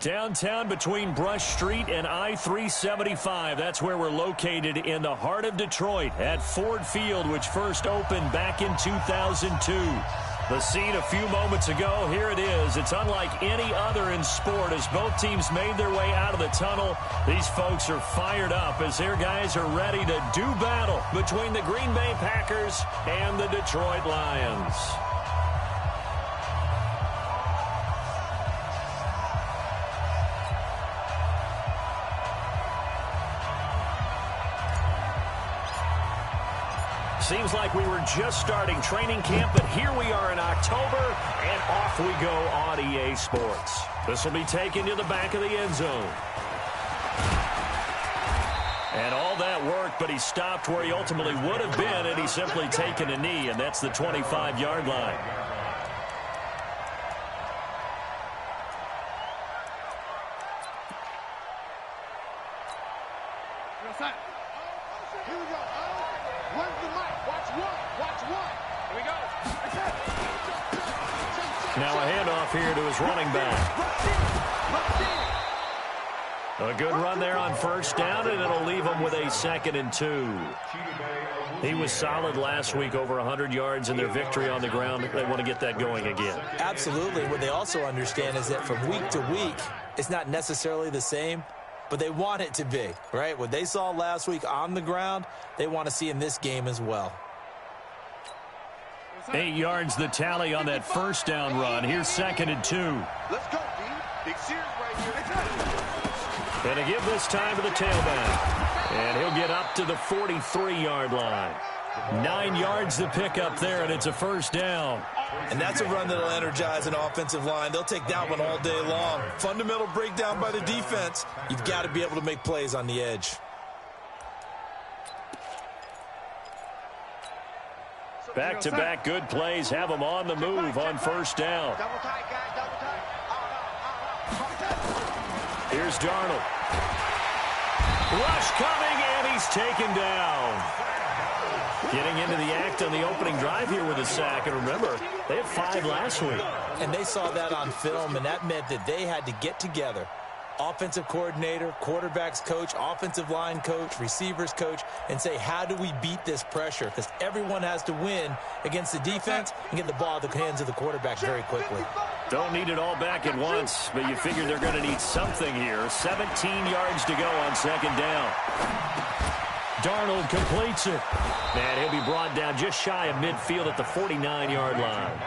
Downtown between Brush Street and I-375. That's where we're located in the heart of Detroit at Ford Field, which first opened back in 2002. The scene a few moments ago, here it is. It's unlike any other in sport as both teams made their way out of the tunnel. These folks are fired up as their guys are ready to do battle between the Green Bay Packers and the Detroit Lions. Seems like we were just starting training camp, but here we are in October, and off we go on EA Sports. This will be taken to the back of the end zone. And all that worked, but he stopped where he ultimately would have been, and he's simply taken a knee, and that's the 25-yard line. Now a handoff here to his running back. A good run there on first down, and it'll leave him with a 2nd and 2. He was solid last week, over 100 yards in their victory on the ground. They want to get that going again. Absolutely. What they also understand is that from week to week, it's not necessarily the same, but they want it to be, right? What they saw last week on the ground, they want to see in this game as well. 8 yards the tally on that first down run. Here's 2nd and 2. Let's go, D. Big series right here. Going to give this time to the tailback. And he'll get up to the 43-yard line. 9 yards the pickup there, and it's a first down. And that's a run that'll energize an offensive line. They'll take that one all day long. Fundamental breakdown by the defense. You've got to be able to make plays on the edge. Back-to-back good plays have them on the move on first down. Here's Darnold. Rush coming, and he's taken down. Getting into the act on the opening drive here with a sack. And remember, they had 5 last week. And they saw that on film, and that meant that they had to get together. Offensive coordinator, quarterbacks coach, offensive line coach, receivers coach, and say, how do we beat this pressure? Because everyone has to win against the defense and get the ball at the hands of the quarterback very quickly. Don't need it all back at once, but you figure they're going to need something here. 17 yards to go on 2nd down. Darnold completes it. And he'll be brought down just shy of midfield at the 49-yard line.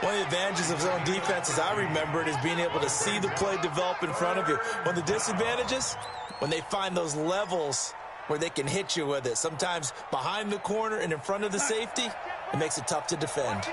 One of the advantages of zone defense, as I remember it, is being able to see the play develop in front of you. One of the disadvantages, when they find those levels where they can hit you with it, sometimes behind the corner and in front of the safety, it makes it tough to defend.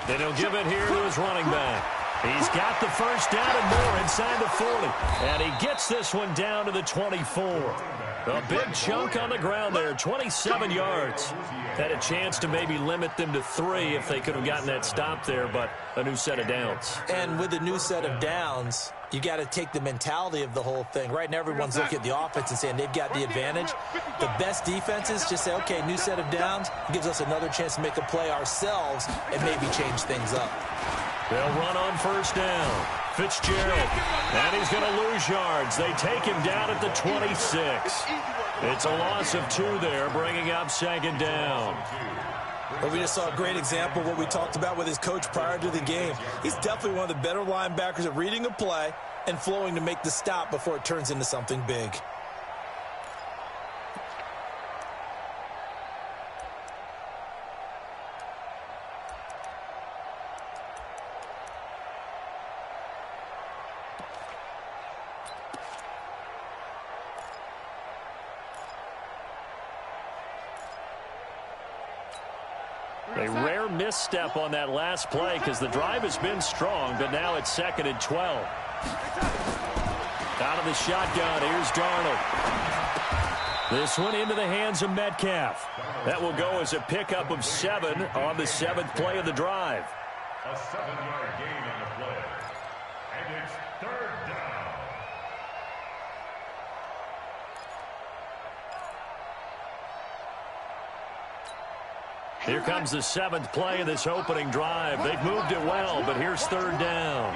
And he'll give it here to his running back. He's got the first down and more inside the 40. And he gets this one down to the 24. A big chunk on the ground there, 27 yards. Had a chance to maybe limit them to 3 if they could have gotten that stop there, but a new set of downs. And with a new set of downs, you got to take the mentality of the whole thing. Right now, everyone's looking at the offense and saying they've got the advantage. The best defenses just say, okay, new set of downs. It gives us another chance to make a play ourselves and maybe change things up. They'll run on first down. Fitzgerald, and he's going to lose yards. They take him down at the 26. It's a loss of 2 there, bringing up 2nd down. Well, we just saw a great example of what we talked about with his coach prior to the game. He's definitely one of the better linebackers at reading a play and flowing to make the stop before it turns into something big. A rare misstep on that last play because the drive has been strong, but now it's 2nd and 12. Out of the shotgun, here's Darnold. This one into the hands of Metcalf. That will go as a pickup of 7 on the 7th play of the drive. A 7-yard gain on the play. And it's third down. Here comes the 7th play of this opening drive. They've moved it well, but here's third down.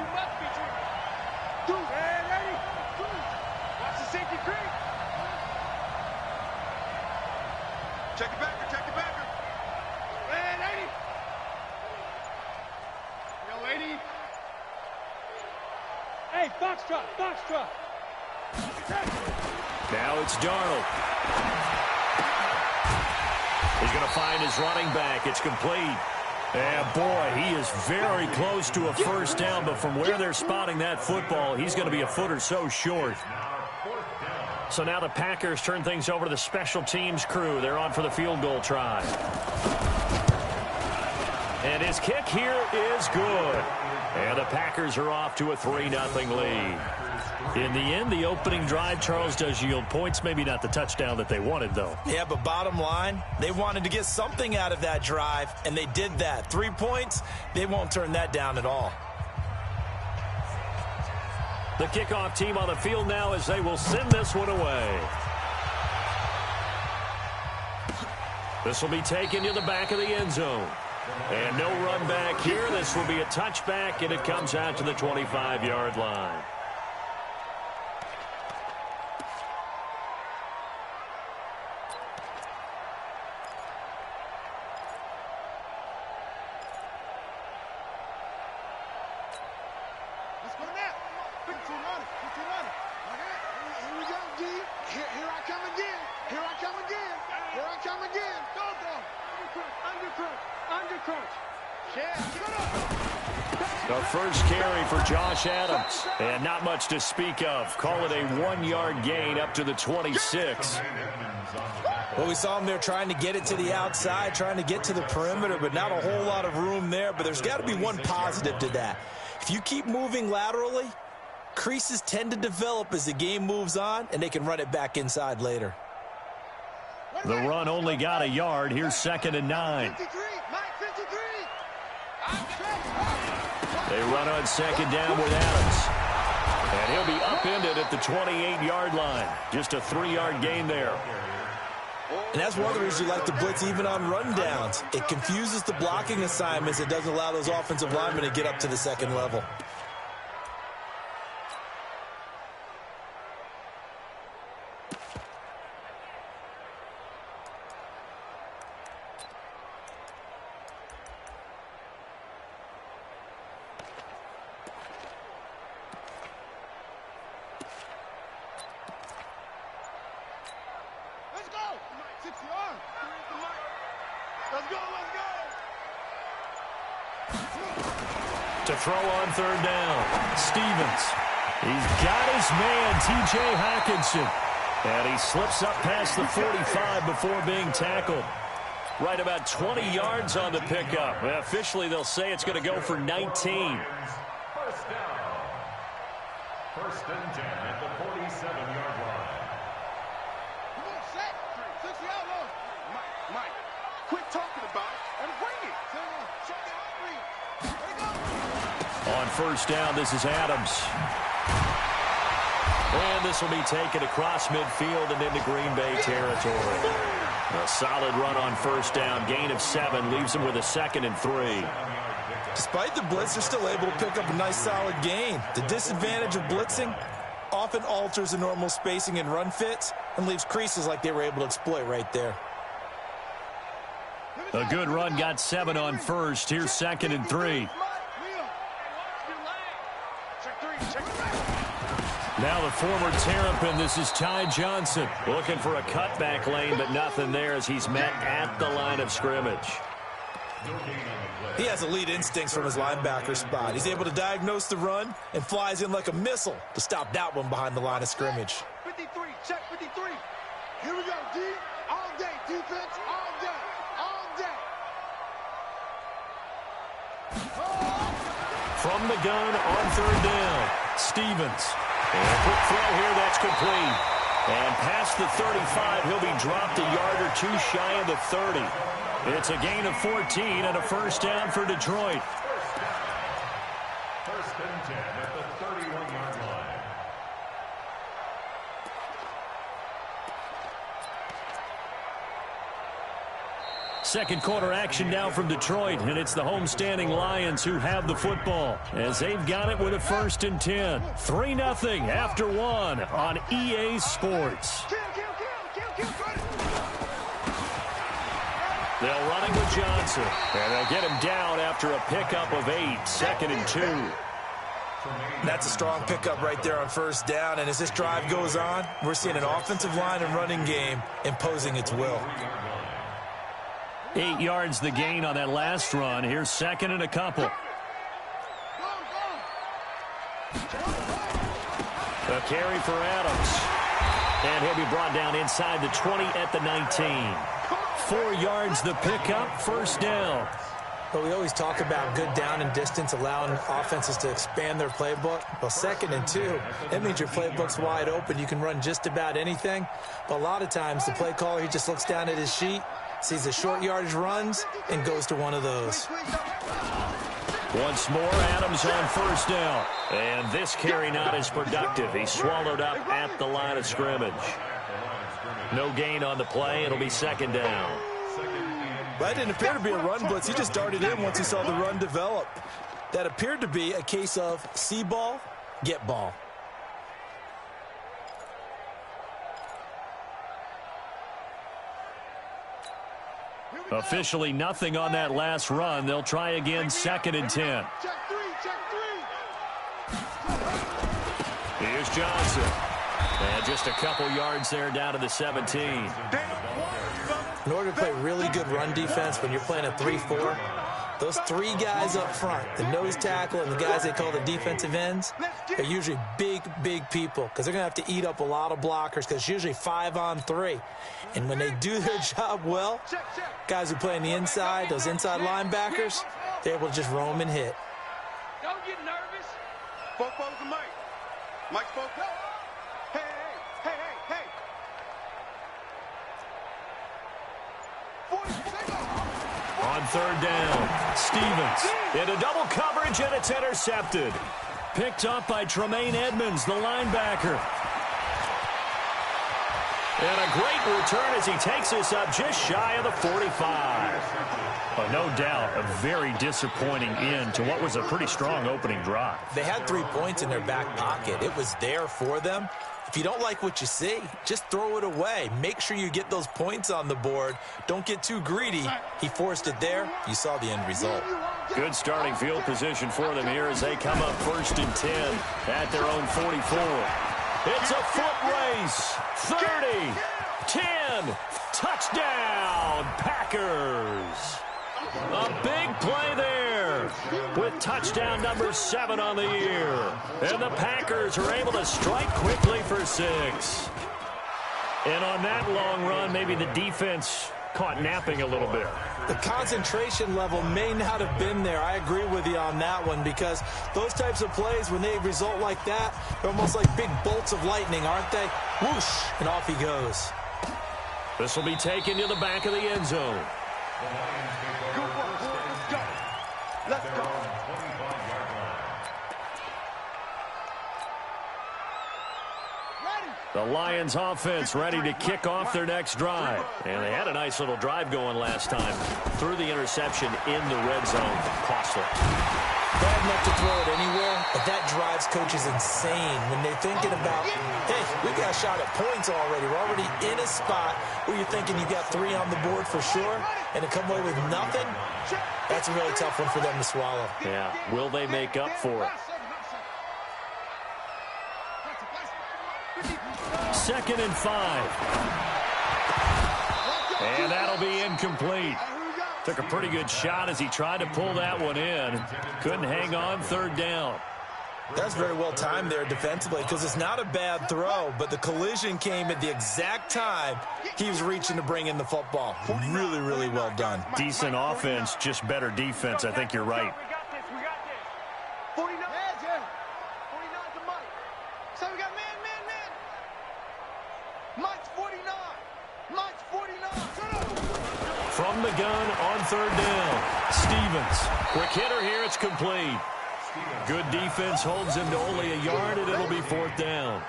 Watch the safety creep. Check it backer, check it backer. Hey, lady. Yo, lady. Hey, Foxtrot, Foxtrot. Now it's Darnold. He's going to find his running back. It's complete. And, boy, he is very close to a first down, but from where they're spotting that football, he's going to be a foot or so short. So now the Packers turn things over to the special teams crew. They're on for the field goal try. And his kick here is good. And the Packers are off to a 3-0 lead. In the end, the opening drive, Charles, does yield points. Maybe not the touchdown that they wanted, though. Yeah, but bottom line, they wanted to get something out of that drive, and they did that. 3 points, they won't turn that down at all. The kickoff team on the field now as they will send this one away. This will be taken to the back of the end zone. And no run back here. This will be a touchback, and it comes out to the 25-yard line. Let's go now. 1500, 1500. Here we go, G. Here I come again. Here I come again. Here I come again. Go, go. Undercrunch, undercrunch. Yeah, shut up. The first carry for Josh Adams. And not much to speak of. Call it a 1-yard gain up to the 26. Well, we saw him there trying to get it to the outside, trying to get to the perimeter, but not a whole lot of room there. But there's got to be one positive to that. If you keep moving laterally, creases tend to develop as the game moves on, and they can run it back inside later. The run only got a yard. Here's 2nd and 9. 53, Mike, 53. They run on 2nd down with Adams. And he'll be upended at the 28-yard line. Just a 3-yard gain there. And that's one of the reasons you like to blitz even on rundowns. It confuses the blocking assignments. It doesn't allow those offensive linemen to get up to the second level. Let's go. 6 yards. Let's go, let's go. To throw on 3rd down, Stevens. He's got his man, T.J. Hawkinson. And he slips up past the 45 before being tackled. Right about 20 yards on the pickup. Officially, they'll say it's going to go for 19. First down. 1st and 10 at the 47-yard line. Come on, set. 6 yards long. Mike, quit talking about it and bring it. Check it out, bring it. There you go. On 1st down, this is Adams. And this will be taken across midfield and into Green Bay territory. A solid run on 1st down. Gain of 7 leaves them with a 2nd and 3. Despite the blitz, they're still able to pick up a nice solid gain. The disadvantage of blitzing often alters the normal spacing and run fits and leaves creases like they were able to exploit right there. A good run got 7 on 1st. Here's 2nd and 3. Now the former Terrapin, this is Ty Johnson. Looking for a cutback lane, but nothing there as he's met at the line of scrimmage. He has elite instincts from his linebacker spot. He's able to diagnose the run and flies in like a missile to stop that one behind the line of scrimmage. 53, check 53. Here we go, D. All day, defense, all day, all day. From the gun on 3rd down, Stevens. And a quick throw here, that's complete. And past the 35, he'll be dropped a yard or 2 shy of the 30. It's a gain of 14 and a 1st down for Detroit. 1st and 10 at the second quarter action now from Detroit, and it's the homestanding Lions who have the football as they've got it with a 1st and 10. 3-0 after 1 on EA Sports. They'll run it with Johnson, and they'll get him down after a pickup of 8, 2nd and 2. That's a strong pickup right there on 1st down, and as this drive goes on, we're seeing an offensive line and running game imposing its will. 8 yards the gain on that last run. Here's 2nd and a couple. A carry for Adams. And he'll be brought down inside the 20 at the 19. 4 yards the pickup, 1st down. But we always talk about good down and distance, allowing offenses to expand their playbook. Well, 2nd and 2, that means your playbook's wide open. You can run just about anything. But a lot of times, the play caller, he just looks down at his sheet, sees the short yardage runs, and goes to one of those. Once more, Adams on 1st down. And this carry not as productive. He's swallowed up at the line of scrimmage. No gain on the play. It'll be 2nd down. That didn't appear to be a run blitz. He just darted in once he saw the run develop. That appeared to be a case of see ball, get ball. Officially nothing on that last run. They'll try again, 2nd and 10. Here's Johnson. And just a couple yards there down to the 17. In order to play really good run defense when you're playing a 3-4, those 3 guys up front, the nose tackle and the guys they call the defensive ends, are usually big, big people because they're going to have to eat up a lot of blockers because it's usually 5-on-3. And when they do their job well, guys who play on the inside, those inside linebackers, they're able to just roam and hit. Don't get nervous. Focus the mic. Mike, focus. Hey. On 3rd down, Stevens into double coverage, and it's intercepted. Picked up by Tremaine Edmonds, the linebacker. And a great return as he takes us up just shy of the 45. No doubt a very disappointing end to what was a pretty strong opening drive. They had 3 points in their back pocket. It was there for them. If you don't like what you see, just throw it away. Make sure you get those points on the board. Don't get too greedy. He forced it there. You saw the end result. Good starting field position for them here as they come up 1st and 10 at their own 44. It's a foot race. 30, 10, touchdown, Packers. A big play there with touchdown number 7 on the year. And the Packers are able to strike quickly for 6. And on that long run, maybe the defense caught napping a little bit. The concentration level may not have been there. I agree with you on that one because those types of plays, when they result like that, they're almost like big bolts of lightning, aren't they? Whoosh, and off he goes. This will be taken to the back of the end zone. Let's go. The Lions offense ready to kick off their next drive. And they had a nice little drive going last time. Threw the interception in the red zone. Costly. Bad enough to throw it anywhere, but that drives coaches insane when they're thinking about, hey, we got a shot at points already. We're already in a spot where you're thinking you got 3 on the board for sure, and to come away with nothing, that's a really tough one for them to swallow. Yeah, will they make up for it? 2nd and 5. And that'll be incomplete. Took a pretty good shot as he tried to pull that one in. Couldn't hang on 3rd down. That's very well timed there defensively because it's not a bad throw, but the collision came at the exact time he was reaching to bring in the football. Really, really well done. Decent offense, just better defense. I think you're right. We got this. 49. 49 to Mike. So we got man. Mike's 49. Mike's 49. From the gun on 3rd down. Stevens. Quick hitter here. It's complete. Good defense holds him to only a yard, and it'll be 4th down.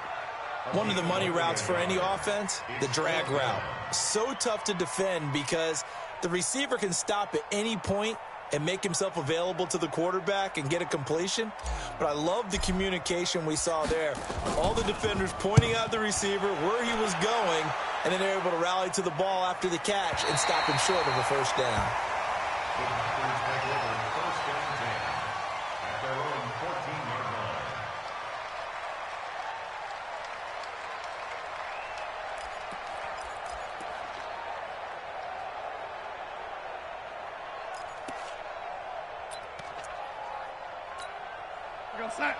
One of the money routes for any offense, the drag route. So tough to defend because The receiver can stop at any point and make himself available to the quarterback and get a completion. But I love the communication we saw there. All the defenders pointing out the receiver, where he was going, and then they're able to rally to the ball after the catch and stop him short of a first down.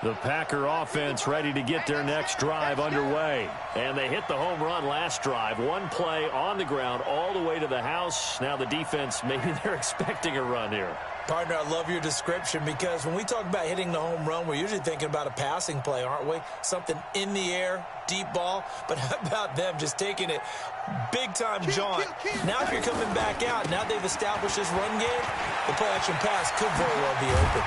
The Packer offense ready to get their next drive underway. And they hit the home run last drive. One play on the ground all the way to the house. Now the defense, maybe they're expecting a run here. Partner, I love your description because when we talk about hitting the home run, we're usually thinking about a passing play, aren't we? Something in the air, deep ball. But how about them just taking it big-time jaunt? Now if you're coming back out, now they've established this run game, the play-action pass could very well be open.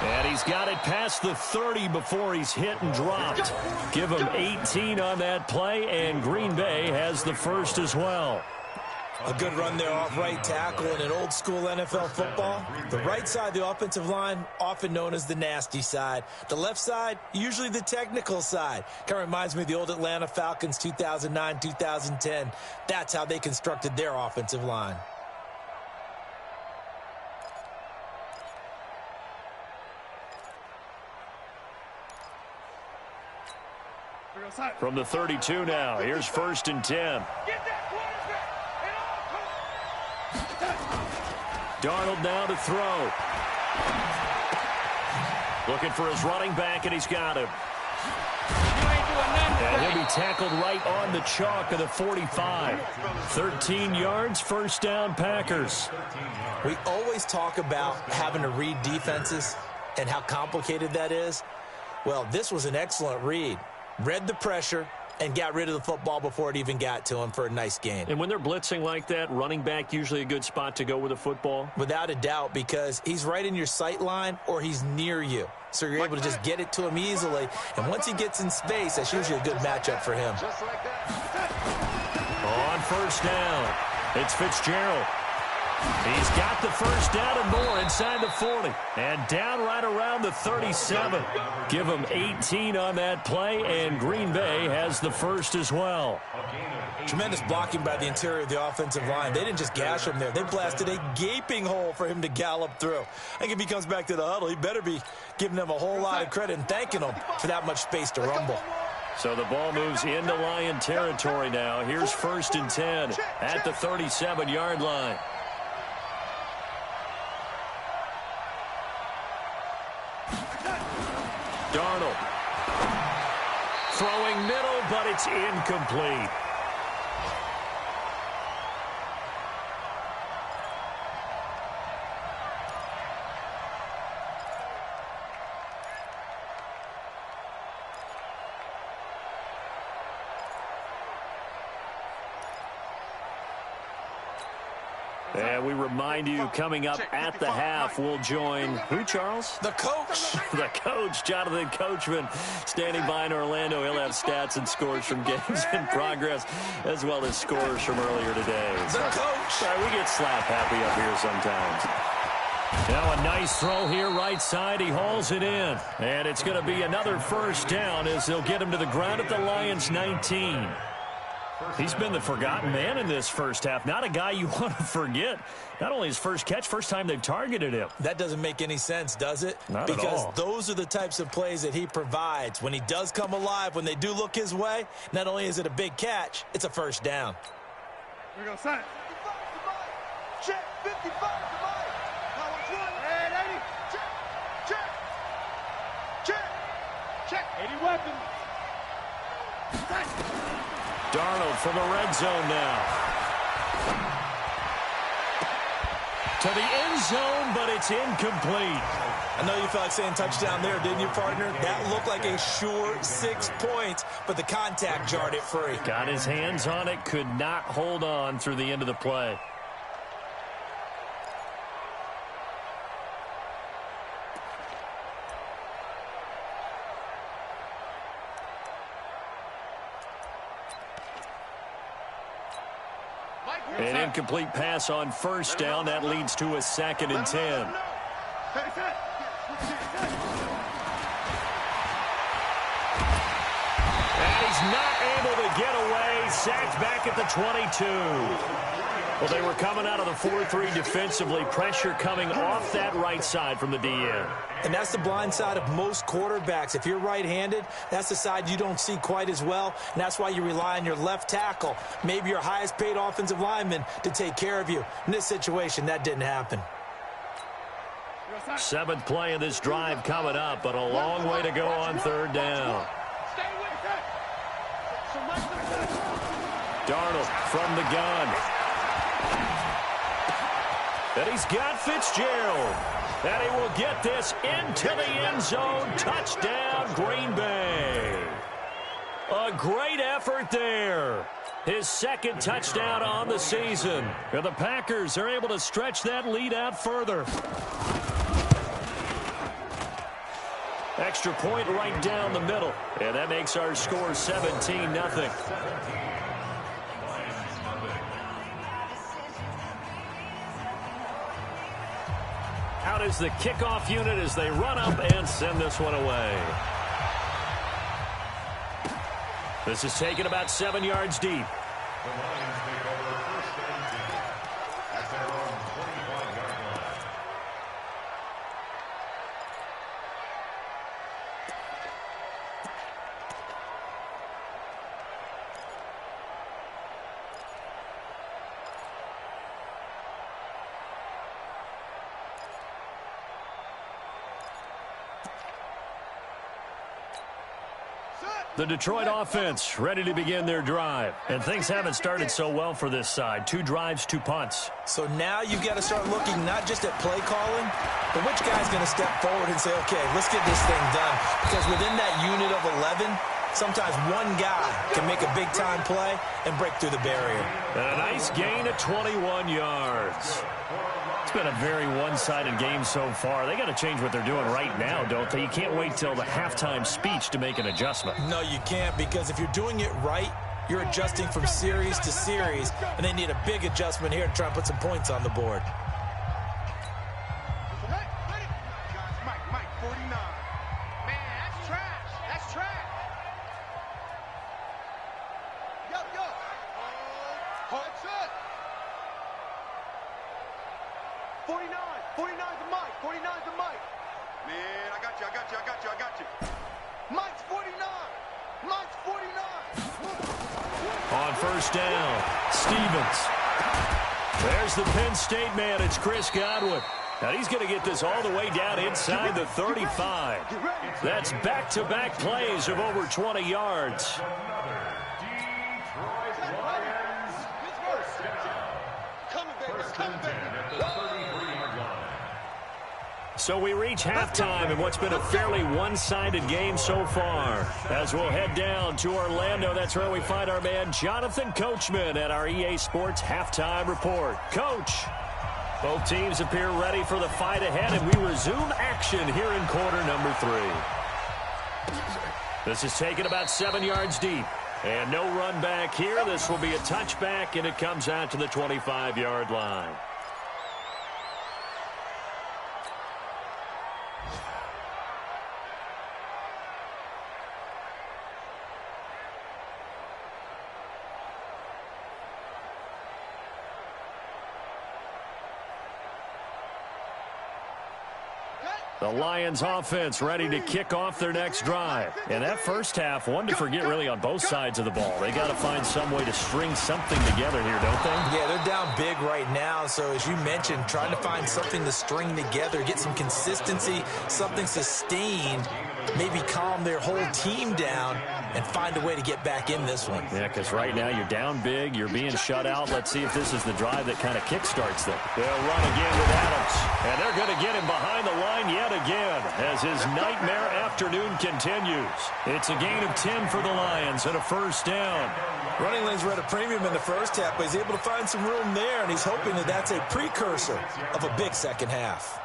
And he's got it past the 30 before he's hit and dropped. Give him 18 on that play, and Green Bay has the first as well. A good run there off right tackle in an old-school NFL football. The right side of the offensive line, often known as the nasty side. The left side, usually the technical side. Kind of reminds me of the old Atlanta Falcons 2009-2010. That's how they constructed their offensive line. From the 32 now, here's 1st and 10. Darnold now to throw. Looking for his running back, and he's got him. And he'll be tackled right on the chalk of the 45. 13 yards, first down, Packers. We always talk about having to read defenses and how complicated that is. Well, this was an excellent read. Read the pressure and got rid of the football before it even got to him for a nice gain. And when they're blitzing like that, running back usually a good spot to go with a football? Without a doubt, because he's right in your sight line or he's near you. So you're able to just get it to him easily. And once he gets in space, that's usually a good matchup for him. On first down, it's Fitzgerald. He's got the first down and more inside the 40. And down right around the 37. Give him 18 on that play, and Green Bay has the first as well. Tremendous blocking by the interior of the offensive line. They didn't just gash him there. They blasted a gaping hole for him to gallop through. I think if he comes back to the huddle, he better be giving them a whole lot of credit and thanking them for that much space to rumble. So the ball moves into Lion territory now. Here's 1st and 10 at the 37-yard line. Darnold throwing middle, but it's incomplete. And we remind you, coming up at the half, we'll join who, Charles? The coach. The coach, Jonathan Coachman, standing by in Orlando. He'll have stats and scores from games in progress, as well as scores from earlier today. The coach. Sorry, we get slap happy up here sometimes. Now a nice throw here, right side. He hauls it in. And it's going to be another first down as they'll get him to the ground at the Lions' 19. He's been the forgotten man in this first half. Not a guy you want to forget. Not only his first catch, first time they've targeted him. That doesn't make any sense, does it? Not at all. Because those are the types of plays that he provides. When he does come alive, when they do look his way, not only is it a big catch, it's a first down. Here we go, sign. Check, 55, somebody. Now what's one? Hey, 80. Check, check, check. 80 weapons. Darnold from the red zone now. To the end zone, but it's incomplete. I know you felt like saying touchdown there, didn't you, partner? That looked like a sure 6 points, but the contact jarred it free. Got his hands on it, could not hold on through the end of the play. An incomplete pass on first down. That leads to a 2nd and 10. And he's not able to get away. Sacked back at the 22. Well, they were coming out of the 4-3 defensively. Pressure coming off that right side from the DN. And that's the blind side of most quarterbacks. If you're right-handed, that's the side you don't see quite as well. And that's why you rely on your left tackle, maybe your highest-paid offensive lineman, to take care of you. In this situation, that didn't happen. 7th play of this drive coming up, but a long way to go on 3rd down. Darnold from the gun. And he's got Fitzgerald. And he will get this into the end zone. Touchdown, Green Bay. A great effort there. His 2nd touchdown on the season. And the Packers are able to stretch that lead out further. Extra point right down the middle. And that makes our score 17-0. Out is the kickoff unit as they run up and send this one away. This is taken about 7 yards deep. The Lions take over 1st and 10 at their own 25-yard line. The Detroit offense ready to begin their drive. And things haven't started so well for this side. 2 drives, 2 punts. So now you've got to start looking not just at play calling, but which guy's going to step forward and say, okay, let's get this thing done. Because within that unit of 11, sometimes one guy can make a big-time play and break through the barrier. And a nice gain of 21 yards. It's been a very one-sided game so far. They got to change what they're doing right now, don't they? You can't wait till the halftime speech to make an adjustment. No, you can't, because if you're doing it right, you're adjusting from series to series, and they need a big adjustment here to try and put some points on the board. Mike, 49. Man, that's trash. That's trash. Yo. Hard set. 49 to Mike. 49 to Mike. Man, I got you. Mike's 49. Mike's 49. On first down, Stevens. There's the Penn State man. It's Chris Godwin. Now he's going to get this all the way down inside the 35. That's back-to-back plays of over 20 yards. So we reach halftime in what's been a fairly one-sided game so far. As we'll head down to Orlando, that's where we find our man Jonathan Coachman at our EA Sports Halftime Report. Coach, both teams appear ready for the fight ahead, and we resume action here in quarter number 3. This is taken about 7 yards deep. And no run back here. This will be a touchback, and it comes out to the 25-yard line. The Lions offense ready to kick off their next drive. And that first half, one to forget really on both sides of the ball. They got to find some way to string something together here, don't they? Yeah, they're down big right now. So as you mentioned, trying to find something to string together, get some consistency, something sustained, maybe calm their whole team down and find a way to get back in this one. Yeah, because right now you're down big, you're being shut out. Let's see if this is the drive that kind of kickstarts them. They'll run again with Adams, and they're going to get him behind the line yet again as his nightmare afternoon continues. It's a gain of 10 for the Lions and a first down. Running lanes were at a premium in the first half, but he's able to find some room there, and he's hoping that that's a precursor of a big second half.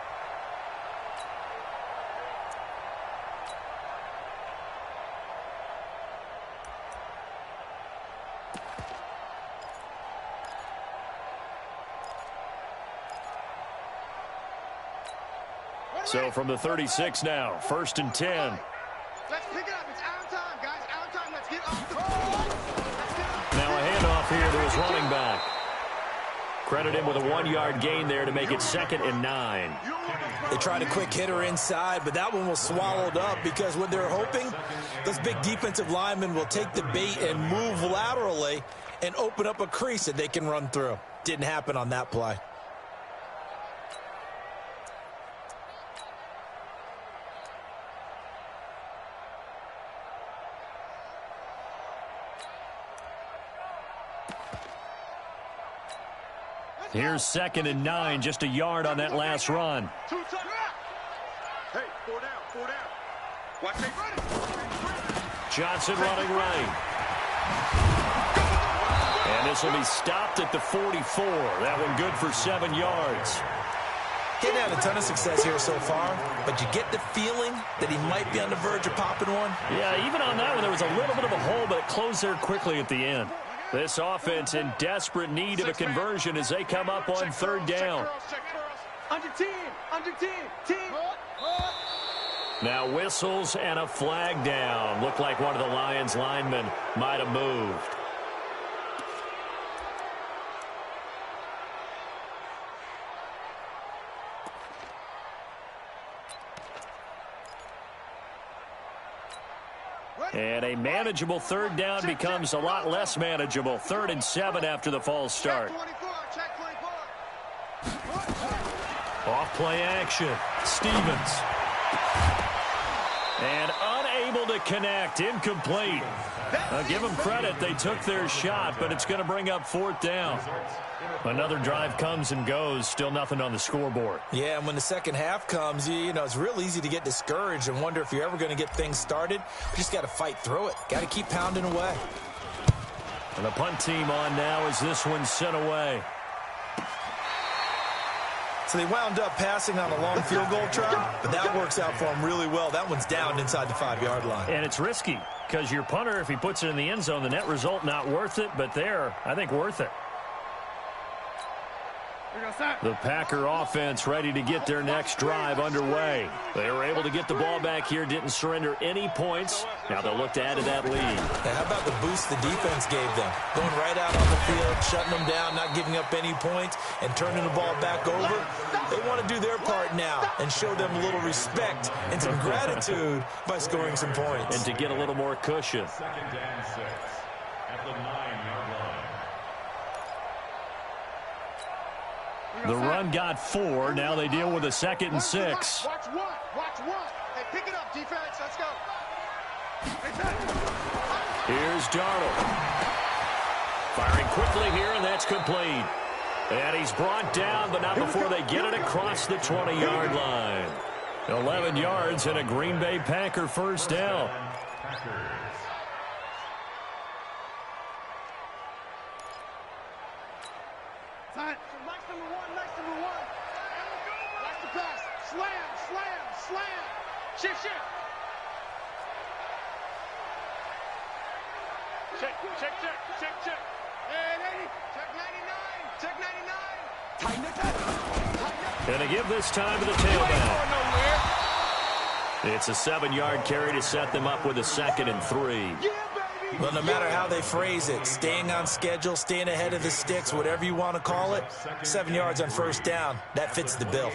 So from the 36 now, 1st and 10. Let's pick it up. It's our time, guys. Our time. Let's get off the ball. Now a handoff here to his running back. Credit him with a 1-yard gain there to make it 2nd and 9. They tried a quick hitter inside, but that one was swallowed up because what they're hoping, those big defensive linemen will take the bait and move laterally and open up a crease that they can run through. Didn't happen on that play. Here's 2nd and 9, just a yard on that last run. Hey, 4 down, 4 down. Watch they run it. Johnson running right. And this will be stopped at the 44. That one good for 7 yards. He hadn't had a ton of success here so far, but you get the feeling that he might be on the verge of popping one. Yeah, even on that one, there was a little bit of a hole, but it closed there quickly at the end. This offense in desperate need of a conversion as they come up on 3rd down. Under 10, under 10, 10. Now whistles and a flag down. Looked like one of the Lions linemen might have moved. And a manageable 3rd down becomes a lot less manageable. 3rd and 7 after the false start. Off play action. Stevens. And unable to connect. Incomplete. I'll give them credit. They took their shot, but it's going to bring up 4th down. Another drive comes and goes. Still nothing on the scoreboard. Yeah, and when the second half comes, you know, it's real easy to get discouraged and wonder if you're ever going to get things started. You just got to fight through it. Got to keep pounding away. And the punt team on now as this one's sent away. So they wound up passing on a long field goal try, but that works out for them really well. That one's down inside the 5-yard line. And it's risky because your punter, if he puts it in the end zone, the net result not worth it, but there, I think worth it. The Packer offense ready to get their next drive underway. They were able to get the ball back here, didn't surrender any points. Now they'll look to add to that lead. Now, how about the boost the defense gave them? Going right out on the field, shutting them down, not giving up any points, and turning the ball back over. They want to do their part now and show them a little respect and some gratitude by scoring some points. And to get a little more cushion. 2nd and 6 at the 9-yard line. The run got 4. Now they deal with a 2nd and 6. Watch one. Watch one. Hey, pick it up, defense. Let's go. Here's Darnold. Firing quickly here, and that's complete. And he's brought down, but not before they get it across the 20-yard line. 11 yards and a Green Bay Packer 1st down. Nice number one. Watch the pass. Slam. Shift. Check. Hey, lady. Check 99. Going to give this time to the tailback. It's a 7-yard carry to set them up with a 2nd and 3. Well, no matter how they phrase it, staying on schedule, staying ahead of the sticks, whatever you want to call it, 7 yards on 1st down, that fits the bill.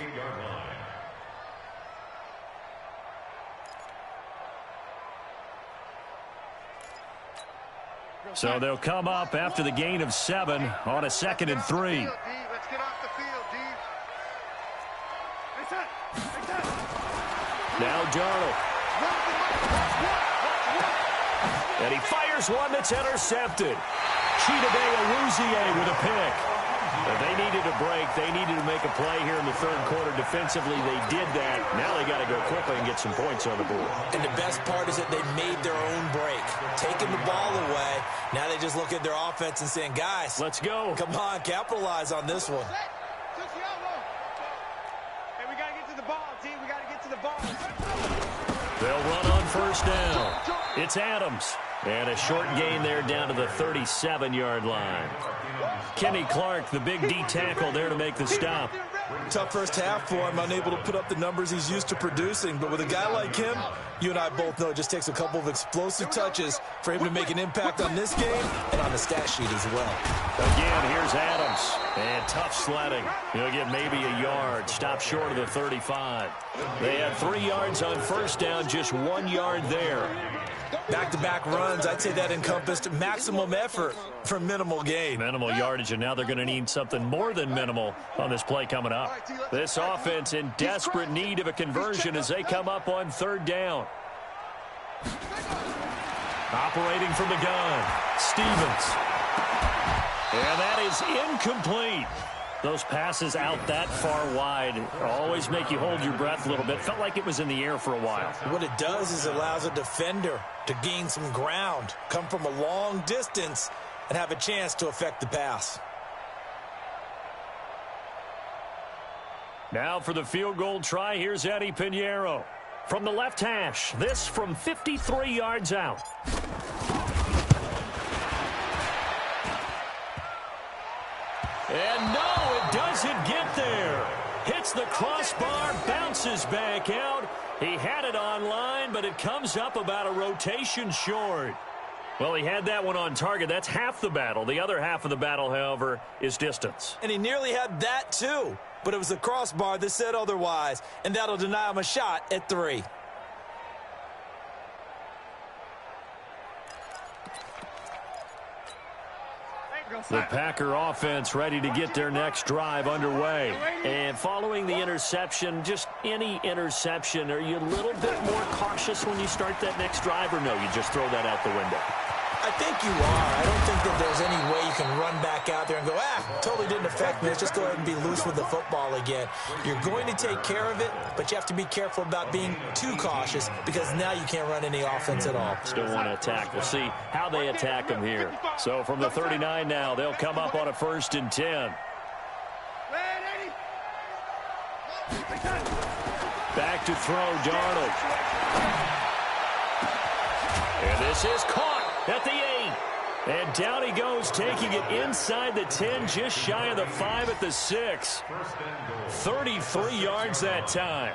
So they'll come up after the gain of 7 on a 2nd and 3. Let's get off the field, D. Now Darnold. And he fires one that's intercepted. Chidobe Awuzie with a pick. They needed a break. They needed to make a play here in the 3rd quarter. Defensively, they did that. Now they got to go quickly and get some points on the board. And the best part is that they made their own break. Taking the ball away. Now they just look at their offense and saying, guys, let's go. Come on, capitalize on this one. Hey, we got to get to the ball, team. We got to get to the ball. They'll run on 1st down. It's Adams. And a short gain there down to the 37-yard line. Kenny Clark, the big D tackle there to make the stop. Tough first half for him, unable to put up the numbers he's used to producing. But with a guy like him, you and I both know it just takes a couple of explosive touches for him to make an impact on this game and on the stat sheet as well. Again, here's Adams. And tough sledding. He'll get maybe a yard. Stop short of the 35. They had 3 yards on first down, just 1 yard there. Back-to-back runs, I'd say that encompassed maximum effort for minimal gain. Minimal yardage, and now they're going to need something more than minimal on this play coming up. This offense in desperate need of a conversion as they come up on 3rd down. Operating from the gun, Stevens. And that is incomplete. Those passes out that far wide always make you hold your breath a little bit. Felt like it was in the air for a while. What it does is it allows a defender to gain some ground, come from a long distance, and have a chance to affect the pass. Now for the field goal try, here's Eddie Pinheiro. From the left hash, this from 53 yards out. And no, it doesn't get there. Hits the crossbar, bounces back out. He had it online, but it comes up about a rotation short. Well, he had that one on target. That's half the battle. The other half of the battle, however, is distance. And he nearly had that, too. But it was the crossbar that said otherwise, and that'll deny him a shot at 3. The Packer offense ready to get their next drive underway. And following the interception, just any interception, are you a little bit more cautious when you start that next drive, or no, you just throw that out the window? I think you are. I don't think that there's any way you can run back out there and go, totally didn't affect me. Let's just go ahead and be loose with the football again. You're going to take care of it, but you have to be careful about being too cautious because now you can't run any offense at all. Still want to attack. We'll see how they attack them here. So from the 39 now, they'll come up on a 1st and 10. Back to throw, Darnold. And this is caught at the 8. And down he goes, taking it inside the 10, just shy of the 5 at the 6. 33 yards that time.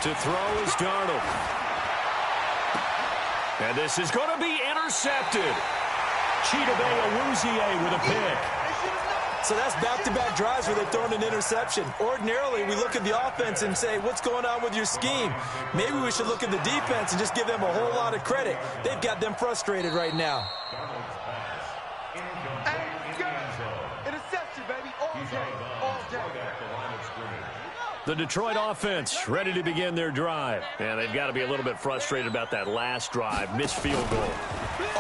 To throw is Darnold. And this is going to be intercepted. Chidobe Awuzie with a pick. So that's back-to-back drives where they've thrown an interception. Ordinarily, we look at the offense and say, what's going on with your scheme? Maybe we should look at the defense and just give them a whole lot of credit. They've got them frustrated right now. Interception, baby. All day. All day. The Detroit offense ready to begin their drive. And they've got to be a little bit frustrated about that last drive. Missed field goal.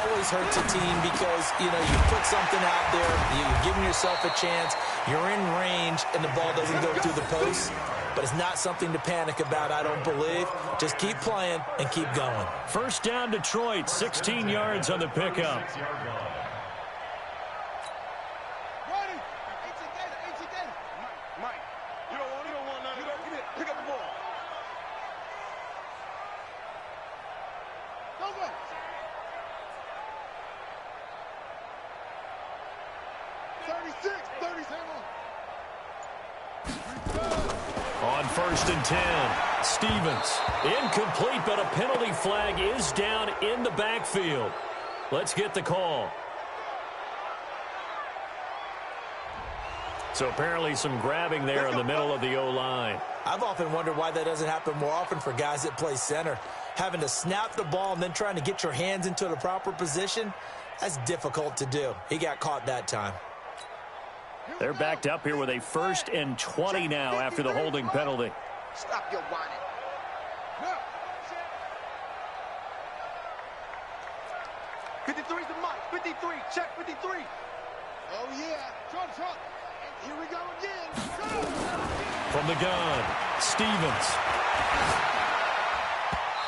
Always hurts a team because, you put something out there, you're giving yourself a chance, you're in range, and the ball doesn't go through the post. But it's not something to panic about, I don't believe. Just keep playing and keep going. 1st down, Detroit, 16 yards on the pickup. On 1st and 10, Stevens. Incomplete, but a penalty flag is down in the backfield. Let's get the call. So apparently some grabbing there in the middle of the O-line. I've often wondered why that doesn't happen more often for guys that play center. Having to snap the ball and then trying to get your hands into the proper position, that's difficult to do. He got caught that time. They're backed up here with a 1st and 20 now after the holding penalty. Stop your whining. 53's the mic. 53. Check 53. Oh, yeah. Trump. Here we go again. Go! From the gun, Stevens.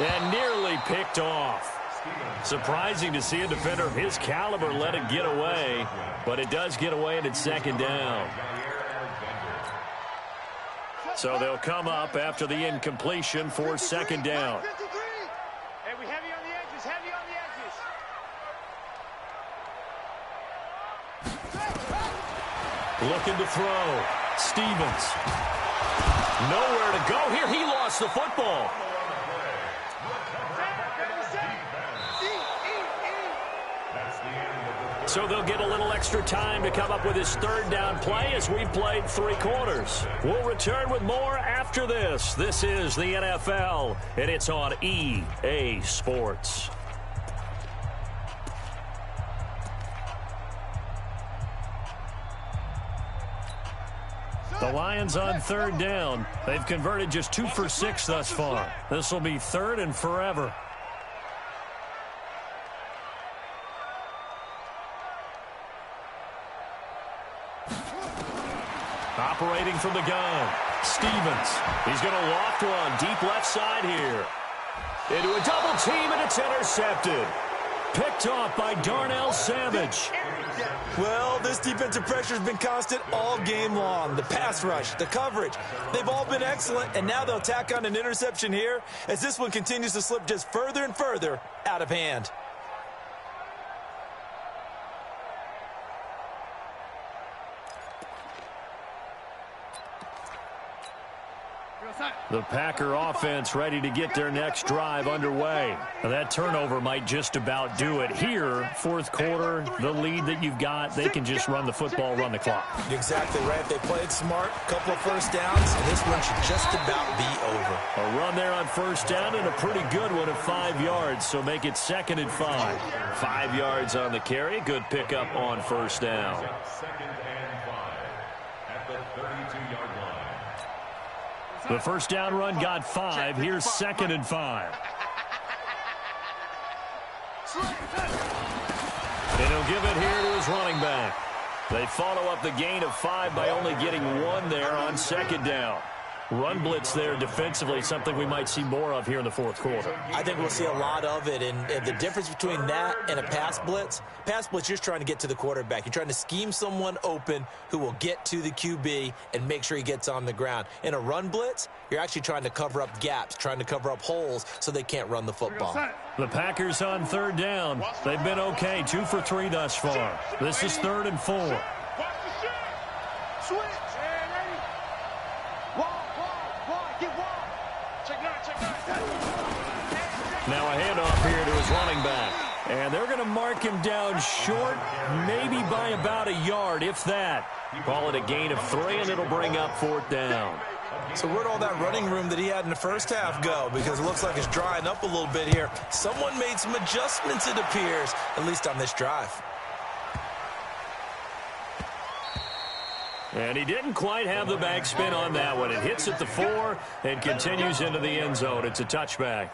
And nearly picked off. Surprising to see a defender of his caliber let it get away, but it does get away and it's 2nd down. So they'll come up after the incompletion for 2nd down. Hey, we Looking to throw. Stevens. Nowhere to go here. He lost the football. So they'll get a little extra time to come up with his third down play as we've played 3 quarters. We'll return with more after this. This is the NFL, and it's on EA Sports. The Lions on third down. They've converted just 2 for 6 thus far. This will be third and forever. Operating from the gun. Stevens. He's going to loft one deep left side here. Into a double team, and it's intercepted. Picked off by Darnell Savage. Well, this defensive pressure has been constant all game long. The pass rush, the coverage, they've all been excellent, and now they'll tack on an interception here as this one continues to slip just further and further out of hand. The Packer offense ready to get their next drive underway. Now that turnover might just about do it. Here, fourth quarter, the lead that you've got, they can just run the football, run the clock. Exactly right. They played smart, couple of first downs, and this one should just about be over. A run there on first down and a pretty good one at 5 yards, so make it 2nd and 5. 5 yards on the carry. Good pickup on first down. 2nd and 5 at the 32-yard line. The first down run got 5. Here's 2nd and 5. And he'll give it here to his running back. They follow up the gain of 5 by only getting 1 there on 2nd down. Run blitz there defensively, something we might see more of here in the fourth quarter. I think we'll see a lot of it, and the difference between that and a pass blitz, you're just trying to get to the quarterback. You're trying to scheme someone open who will get to the QB and make sure he gets on the ground. In a run blitz, you're actually trying to cover up gaps, trying to cover up holes so they can't run the football. The Packers on third down. They've been okay, 2 for 3 thus far. This is 3rd and 4. Now a handoff here to his running back. And they're going to mark him down short, maybe by about a yard, if that. Call it a gain of 3, and it'll bring up 4th down. So where'd all that running room that he had in the first half go? Because it looks like it's drying up a little bit here. Someone made some adjustments, it appears, at least on this drive. And he didn't quite have the backspin on that one. It hits at the 4 and continues into the end zone. It's a touchback.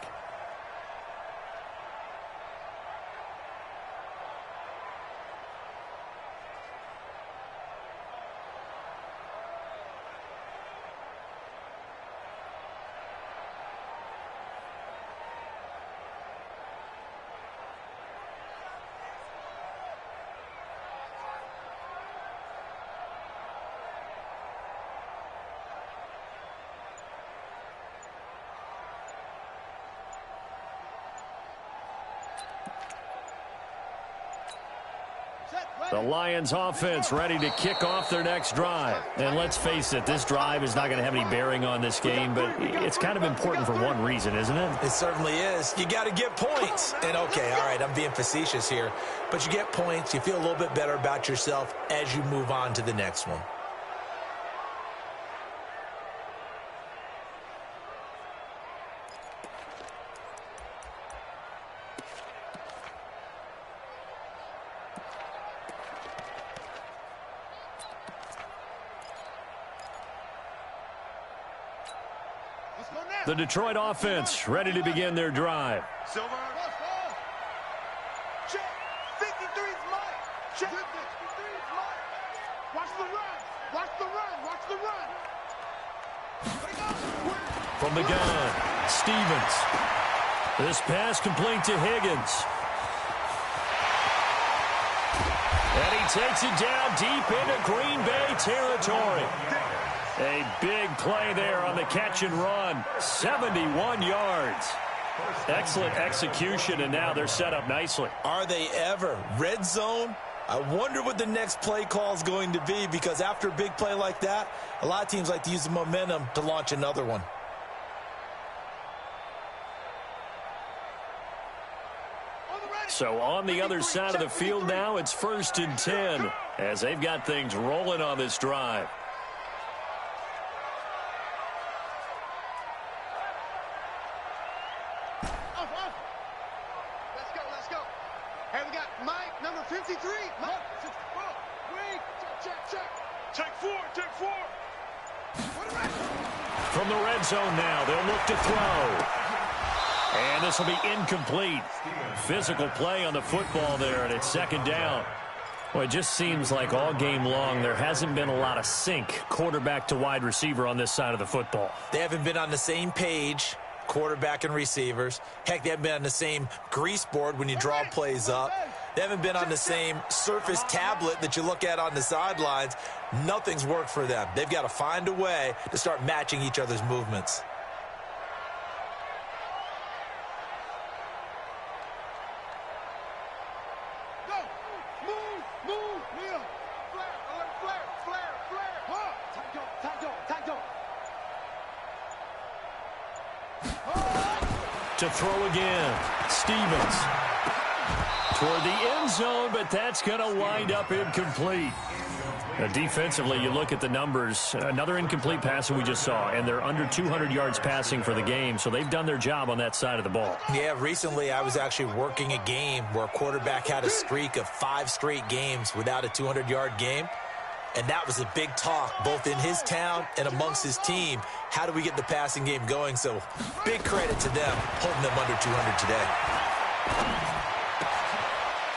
The Lions offense ready to kick off their next drive. And let's face it, this drive is not going to have any bearing on this game, but it's kind of important for one reason, isn't it? It certainly is. You got to get points. And okay, all right, I'm being facetious here, but you get points, you feel a little bit better about yourself as you move on to the next one. The Detroit offense ready to begin their drive. Silver. Check. 53's mine. Check. 53's mine. Watch the run. Watch the run. Watch the run. From the gun, Stevens. This pass complete to Higgins. And he takes it down deep into Green Bay territory. A big play there on the catch and run. 71 yards. Excellent execution, and now they're set up nicely. Are they ever? Red zone, I wonder what the next play call is going to be, because after a big play like that, a lot of teams like to use the momentum to launch another one. So on the other side of the field now, it's 1st and 10 as they've got things rolling on this drive. Let's go. Hey, we got Mike, number 53. Mike, check. Take four. From the red zone now, they'll look to throw. And this will be incomplete. Physical play on the football there, and it's 2nd down. Well, it just seems like all game long there hasn't been a lot of sync quarterback to wide receiver on this side of the football. They haven't been on the same page, quarterback and receivers. Heck, they haven't been on the same grease board when you draw plays up. They haven't been on the same Surface tablet that you look at on the sidelines. Nothing's worked for them. They've got to find a way to start matching each other's movements. To throw again, Stevens toward the end zone, but that's going to wind up incomplete. Now, defensively, you look at the numbers, another incomplete pass that we just saw, and they're under 200 yards passing for the game, so they've done their job on that side of the ball. Yeah, recently I was actually working a game where a quarterback had a streak of 5 straight games without a 200-yard game. And that was a big talk, both in his town and amongst his team. How do we get the passing game going? So big credit to them, holding them under 200 today.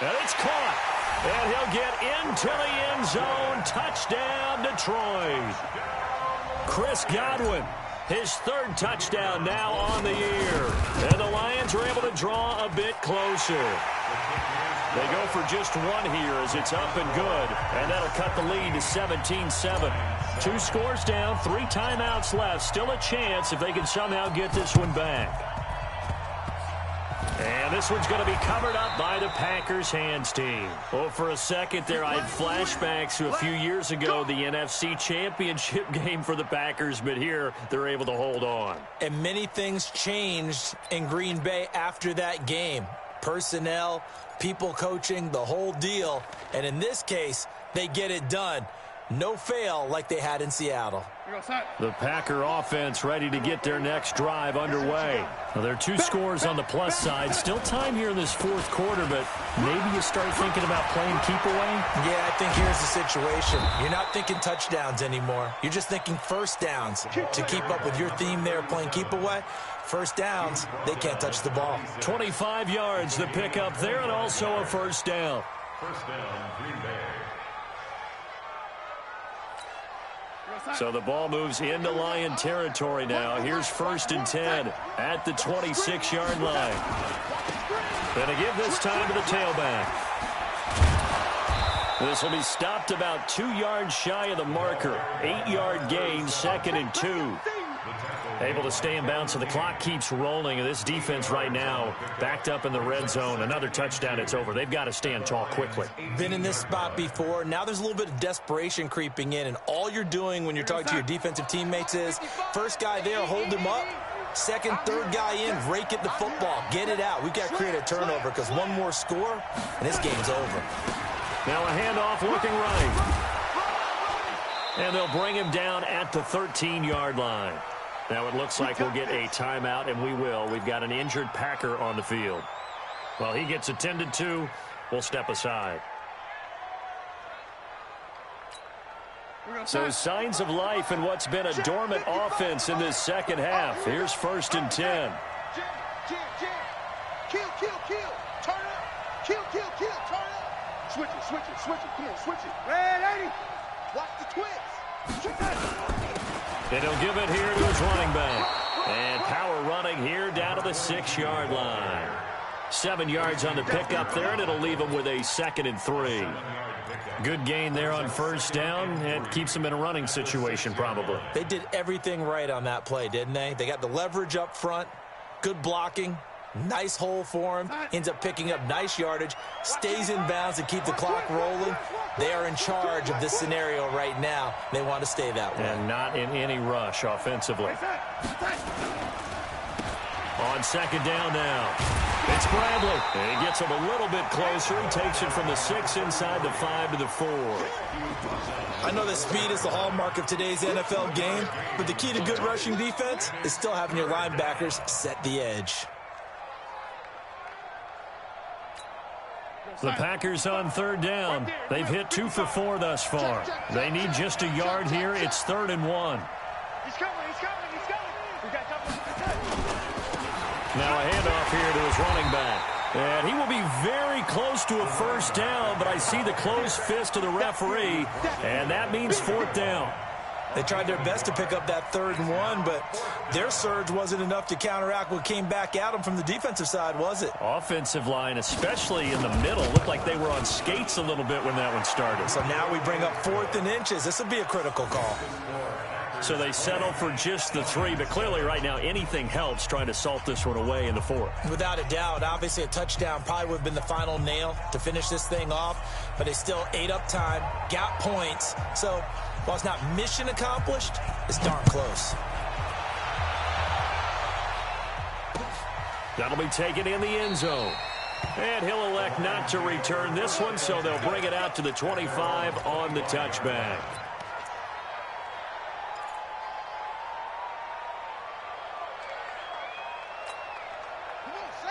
And it's caught. And he'll get into the end zone. Touchdown, Detroit. Chris Godwin, his 3rd touchdown now on the year. And the Lions are able to draw a bit closer. They go for just one here as it's up and good, and that'll cut the lead to 17-7. 2 scores down, 3 timeouts left. Still a chance if they can somehow get this one back. And this one's going to be covered up by the Packers hands team. Well, for a second there, I had flashbacks to a few years ago, the NFC Championship game for the Packers, but here they're able to hold on. And many things changed in Green Bay after that game. Personnel, people coaching, the whole deal. And in this case, they get it done. No fail like they had in Seattle. The Packer offense ready to get their next drive underway. Well, there are 2 scores on the plus side. Still time here in this 4th quarter, but maybe you start thinking about playing keep away? Yeah, I think here's the situation. You're not thinking touchdowns anymore. You're just thinking first downs. To keep up with your theme there, playing keep away, first downs, they can't touch the ball. 25 yards the pick up there, and also a first down. First down, Green Bay. So the ball moves into Lion territory now. Here's 1st and 10 at the 26-yard line. Going to give this time to the tailback. This will be stopped about 2 yards shy of the marker. 8-yard gain, 2nd and 2. Able to stay in bounds, so the clock keeps rolling. And this defense right now backed up in the red zone. Another touchdown, it's over. They've got to stand tall quickly. Been in this spot before. Now there's a little bit of desperation creeping in. And all you're doing when you're talking to your defensive teammates is, first guy there, hold him up. Second, third guy in, rake at the football. Get it out. We've got to create a turnover because one more score, and this game's over. Now a handoff looking right. And they'll bring him down at the 13-yard line. Now it looks like we'll get a timeout, and we will. We've got an injured Packer on the field. Well, he gets attended to. We'll step aside. So signs of life in what's been a dormant offense in this second half. Here's 1st and 10. Kill. Turn up. Kill. Turn up. Switch it. Come on, switch it. Red 80. Watch the twist. And he'll give it here to his running back. And power running here down to the 6-yard line. 7 yards on the pickup there, and it'll leave him with a 2nd and 3. Good gain there on first down, and keeps them in a running situation probably. They did everything right on that play, didn't they? They got the leverage up front, good blocking, Nice hole for him. Ends up picking up nice yardage. Stays in bounds to keep the clock rolling. They are in charge of this scenario right now. They want to stay that way. And not in any rush offensively. On second down now. It's Bradley. And he gets him a little bit closer. He takes it from the 6 inside the 5 to the 4. I know that speed is the hallmark of today's NFL game, but the key to good rushing defense is still having your linebackers set the edge. The Packers on third down. They've hit 2 for 4 thus far. They need just a yard here. It's 3rd and 1. He's coming. We got Now a handoff here to his running back. And he will be very close to a first down, but I see the closed fist of the referee, and that means 4th down. They tried their best to pick up that 3rd and 1, but their surge wasn't enough to counteract what came back at them from the defensive side, was it? Offensive line, especially in the middle, looked like they were on skates a little bit when that one started. So now we bring up 4th and inches. This will be a critical call. So they settle for just the 3, but clearly right now anything helps trying to salt this one away in the 4th. Without a doubt, obviously a touchdown probably would have been the final nail to finish this thing off, but they still ate up time, got points. So while it's not mission accomplished, it's darn close. That'll be taken in the end zone. And he'll elect not to return this one, so they'll bring it out to the 25 on the touchback.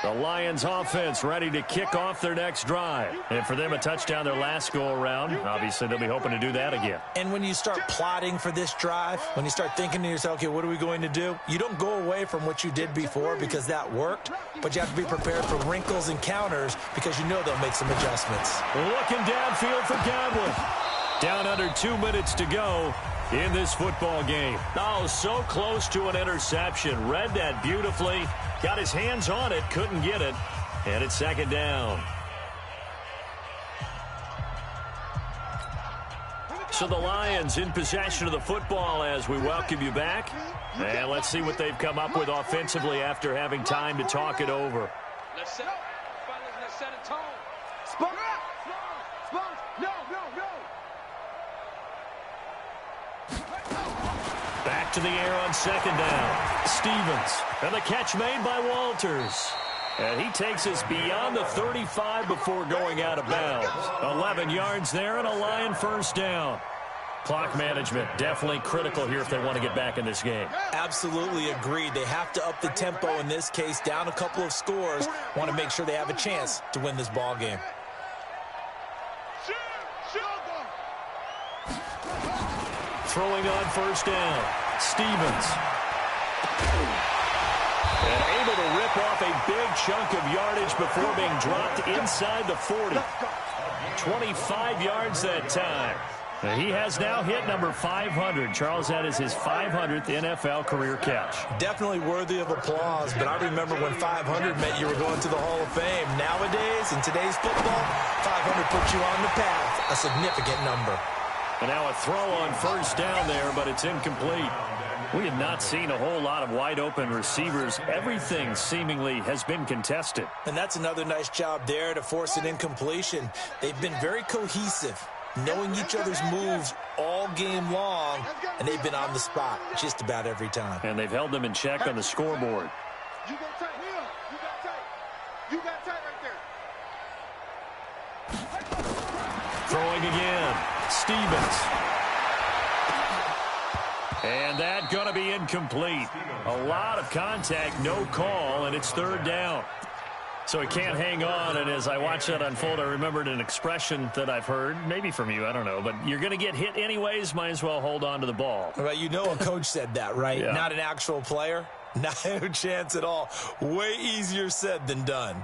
The Lions offense ready to kick off their next drive. And for them, a touchdown their last go-around. Obviously, they'll be hoping to do that again. And when you start plotting for this drive, when you start thinking to yourself, okay, what are we going to do? You don't go away from what you did before because that worked, but you have to be prepared for wrinkles and counters because you know they'll make some adjustments. Looking downfield for Godwin. Down under 2 minutes to go in this football game. Oh, so close to an interception. Read that beautifully. Got his hands on it, couldn't get it. And it's 2nd down. So the Lions in possession of the football as we welcome you back. And let's see what they've come up with offensively after having time to talk it over. Let's set a tone. Spun up. No. Back to the air on 2nd down. Stevens. And the catch made by Walters. And he takes us beyond the 35 before going out of bounds. 11 yards there and a Lion first down. Clock management definitely critical here if they want to get back in this game. Absolutely agreed. They have to up the tempo in this case, down a couple of scores. Want to make sure they have a chance to win this ball game. Throwing on first down. Stevens. And able to rip off a big chunk of yardage before being dropped inside the 40. 25 yards that time. He has now hit number 500. Charles, that is his 500th NFL career catch. Definitely worthy of applause, but I remember when 500 meant you were going to the Hall of Fame. Nowadays, in today's football, 500 puts you on the path, a significant number. And now a throw on first down there, but it's incomplete. We have not seen a whole lot of wide-open receivers. Everything seemingly has been contested. And that's another nice job there to force an incompletion. They've been very cohesive, knowing each other's moves all game long, and they've been on the spot just about every time. And they've held them in check on the scoreboard. You got tight. You got tight right there. Throwing again. Stevens. And that going to be incomplete. A lot of contact, no call, and it's 3rd down. So he can't hang on, and as I watch that unfold, I remembered an expression that I've heard, maybe from you, I don't know, but you're going to get hit anyways, might as well hold on to the ball. Well, you know a coach said that, right? Yeah. Not an actual player. No chance at all. Way easier said than done.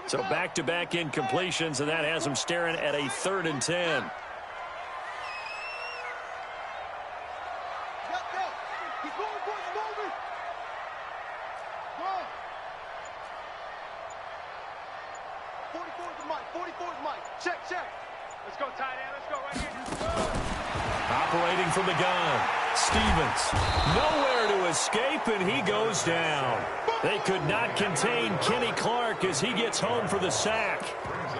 So back-to-back incompletions, and that has him staring at a 3rd and 10. Operating from the gun, Stevens, nowhere to escape, and he goes down. They could not contain Kenny Clark as he gets home for the sack.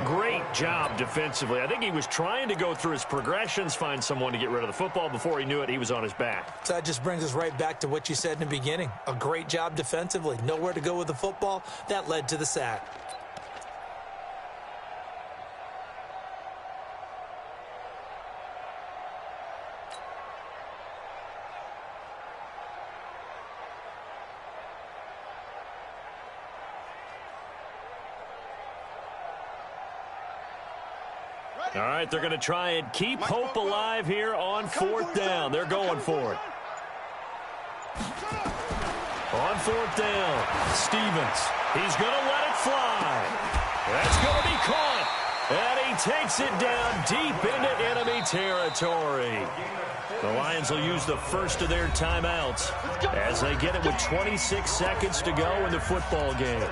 Great job defensively. I think he was trying to go through his progressions, find someone to get rid of the football. Before he knew it, he was on his back. So that just brings us right back to what you said in the beginning. A great job defensively. Nowhere to go with the football. That led to the sack. All right, they're going to try and keep hope alive here on 4th down. They're going for it. On 4th down, Stevens. He's going to let it fly. That's going to be caught. And he takes it down deep into enemy territory. The Lions will use the first of their timeouts as they get it with 26 seconds to go in the football game.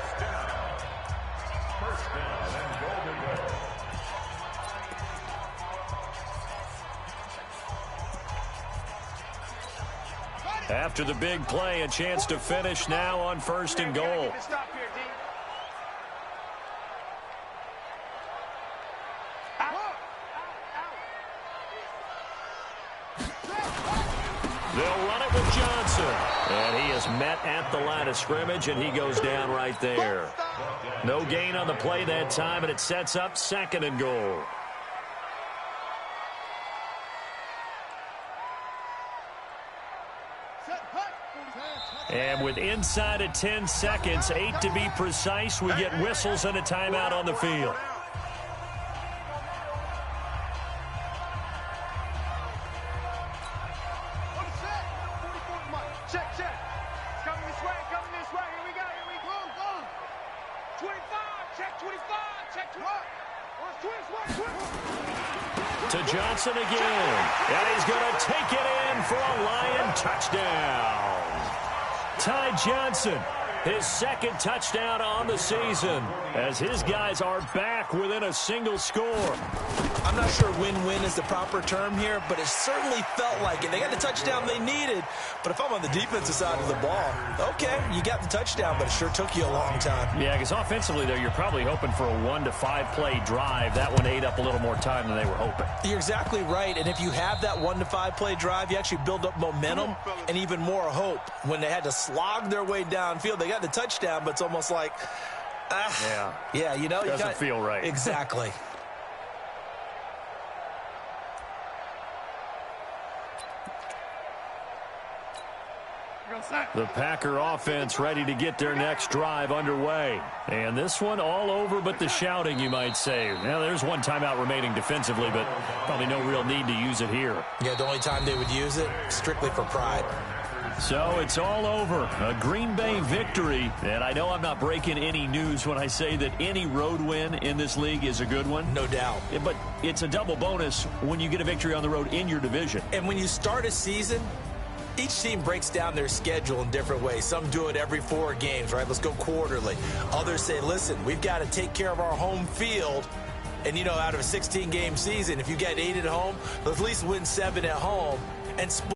After the big play, a chance to finish now on 1st and goal. They'll run it with Johnson. And he is met at the line of scrimmage, and he goes down right there. No gain on the play that time, and it sets up 2nd and goal. And with inside of 10 seconds, 8 to be precise, we get whistles and a timeout on the field. Check. Coming this way. Here we go. 25. Check 25. Check 25. To Johnson again. And he's going to take it in for a Lion touchdown. Ty Johnson, his 2nd touchdown on the season, as his guys are back within a single score. I'm not sure win-win is the proper term here, but it certainly felt like it. They got the touchdown they needed, but if I'm on the defensive side of the ball, okay, you got the touchdown, but it sure took you a long time. Yeah, because offensively, though, you're probably hoping for a 1 to 5 play drive. That one ate up a little more time than they were hoping. You're exactly right, and if you have that 1 to 5 play drive, you actually build up momentum and even more hope. When they had to slog their way downfield, they got the touchdown, but it's almost like, yeah, you know, doesn't feel right. Exactly. The Packer offense ready to get their next drive underway. And this one all over but the shouting, you might say. Now, there's one timeout remaining defensively, but probably no real need to use it here. Yeah, the only time they would use it, strictly for pride. So it's all over. A Green Bay victory. And I know I'm not breaking any news when I say that any road win in this league is a good one. No doubt. But it's a double bonus when you get a victory on the road in your division. And when you start a season, each team breaks down their schedule in different ways. Some do it every 4 games, right? Let's go quarterly. Others say, listen, we've got to take care of our home field. And, you know, out of a 16-game season, if you get 8 at home, let's at least win 7 at home and split